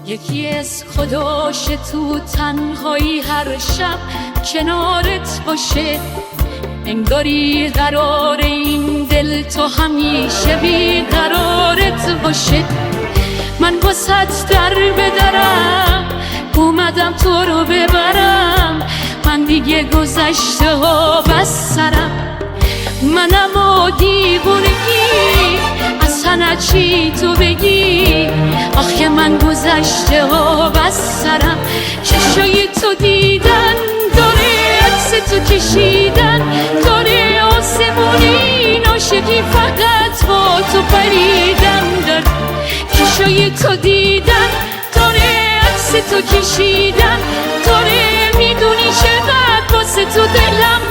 یکی از خداش تو تنهایی هر شب کنارت باشه، انگاری قرار این دل تو همیشه بیقرارت باشه. من واسط در بدرم اومدم تو رو ببرم، من دیگه گذشته ها بس سرم، منم و دیوونگی اصلا چی تو بگی، آخه من گذشته ها بس سرم. چشای تو دیدن داره عکس تو کشیدن، داره آسمونی ناشگی فقط با تو پریدن داره. چشای تو دیدن داره عکس تو کشیدن، داره میدونی چقدر واسه تو دلم